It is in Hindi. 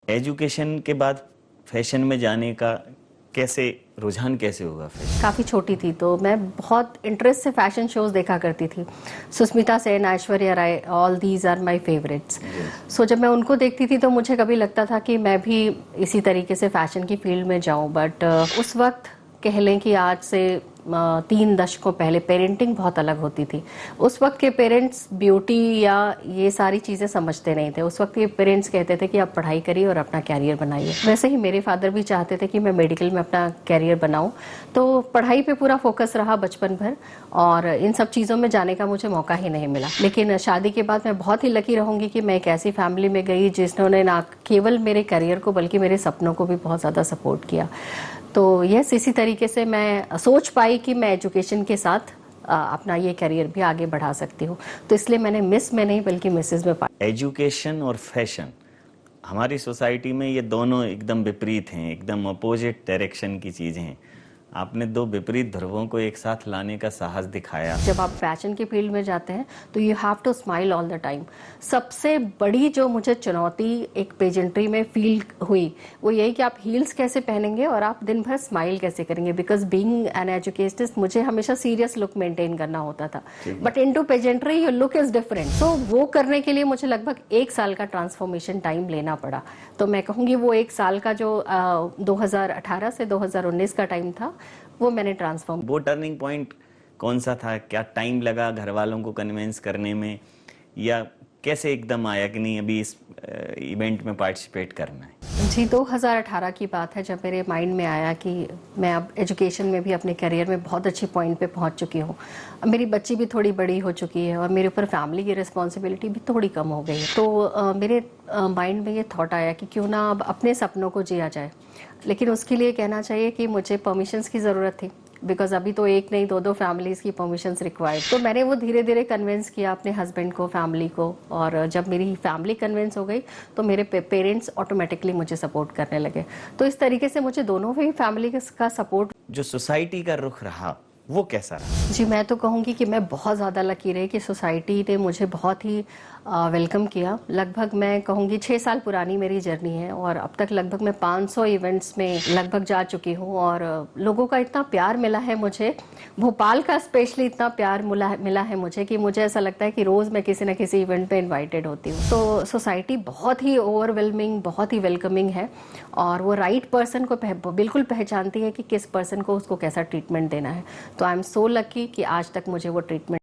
एजुकेशन के बाद फैशन में जाने का कैसे रुझान कैसे हुआ फिर? काफ़ी छोटी थी तो मैं बहुत इंटरेस्ट से फैशन शोज देखा करती थी। Sushmita Sen, Aishwarya Rai, all these are my favourites. So जब मैं उनको देखती थी तो मुझे कभी लगता था कि मैं भी इसी तरीके से फैशन की फील्ड में जाऊं, बट उस वक्त कह लें कि आज से 3 दशकों पहले पेरेंटिंग बहुत अलग होती थी। उस वक्त के पेरेंट्स ब्यूटी या ये सारी चीज़ें समझते नहीं थे। उस वक्त के पेरेंट्स कहते थे कि आप पढ़ाई करिए और अपना कैरियर बनाइए। वैसे ही मेरे फादर भी चाहते थे कि मैं मेडिकल में अपना कैरियर बनाऊं, तो पढ़ाई पे पूरा फोकस रहा बचपन भर और इन सब चीज़ों में जाने का मुझे मौका ही नहीं मिला। लेकिन शादी के बाद मैं बहुत ही लकी रहूंगी कि मैं एक ऐसी फैमिली में गई जिन्होंने ना केवल मेरे करियर को बल्कि मेरे सपनों को भी बहुत ज़्यादा सपोर्ट किया। तो यस, इसी तरीके से मैं सोच पाई कि मैं एजुकेशन के साथ अपना ये करियर भी आगे बढ़ा सकती हूँ। तो इसलिए मैंने मिस में नहीं बल्कि मिसेज में पाया। एजुकेशन और फैशन हमारी सोसाइटी में ये दोनों एकदम विपरीत हैं, एकदम अपोजिट डायरेक्शन की चीज़ें हैं। आपने दो विपरीत ध्रुवों को एक साथ लाने का साहस दिखाया। जब आप फैशन की फील्ड में जाते हैं तो you have to smile all the time. सबसे बड़ी जो मुझे चुनौती एक पेजेंट्री में फील हुई वो यही कि आप हील्स कैसे पहनेंगे और आप दिन भर स्माइल कैसे करेंगे, बिकॉज बीइंग एन एजुकेटिस्ट मुझे हमेशा सीरियस लुक मेंटेन करना होता था, but into pageantry your look is different. तो वो करने के लिए मुझे लगभग 1 साल का ट्रांसफॉर्मेशन टाइम लेना पड़ा। तो मैं कहूँगी वो 1 साल का जो 2018 से 2019 का टाइम था वो मैंने ट्रांसफॉर्म। वो टर्निंग पॉइंट कौन सा था? क्या टाइम लगा घर वालों को कन्विंस करने में, या कैसे एकदम आया कि नहीं अभी इस इवेंट में पार्टिसिपेट करना है? जी, 2018 की बात है जब मेरे माइंड में आया कि मैं अब एजुकेशन में भी अपने करियर में बहुत अच्छी पॉइंट पे पहुंच चुकी हूँ। अब मेरी बच्ची भी थोड़ी बड़ी हो चुकी है और मेरे ऊपर फैमिली की रिस्पॉन्सिबिलिटी भी थोड़ी कम हो गई है। तो मेरे माइंड में ये थॉट आया कि क्यों ना अब अपने सपनों को जिया जाए। लेकिन उसके लिए कहना चाहिए कि मुझे परमिशंस की ज़रूरत थी, बिकॉज अभी तो एक नहीं दो फैमिलीज़ की परमिशंस रिक्वायर्ड। तो मैंने वो धीरे धीरे कन्विंस किया अपने हस्बैंड को, फैमिली को, और जब मेरी फैमिली कन्विंस हो गई तो मेरे पेरेंट्स ऑटोमेटिकली मुझे सपोर्ट करने लगे। तो इस तरीके से मुझे दोनों ही फैमिली का सपोर्ट। जो सोसाइटी का रुख रहा वो कैसा रहा? जी, मैं तो कहूँगी कि मैं बहुत ज़्यादा लकी रही कि सोसाइटी ने मुझे बहुत ही वेलकम किया। लगभग मैं कहूँगी 6 साल पुरानी मेरी जर्नी है और अब तक लगभग मैं 500 इवेंट्स में लगभग जा चुकी हूँ और लोगों का इतना प्यार मिला है मुझे, भोपाल का स्पेशली इतना प्यार मिला है मुझे कि मुझे ऐसा लगता है कि रोज़ मैं किसी न किसी इवेंट पे इनवाइटेड होती हूँ। तो सोसाइटी बहुत ही ओवरवेलमिंग, बहुत ही वेलकमिंग है और वो राइट पर्सन को बिल्कुल पहचानती है कि किस पर्सन को उसको कैसा ट्रीटमेंट देना है। तो आई एम सो लकी कि आज तक मुझे वो ट्रीटमेंट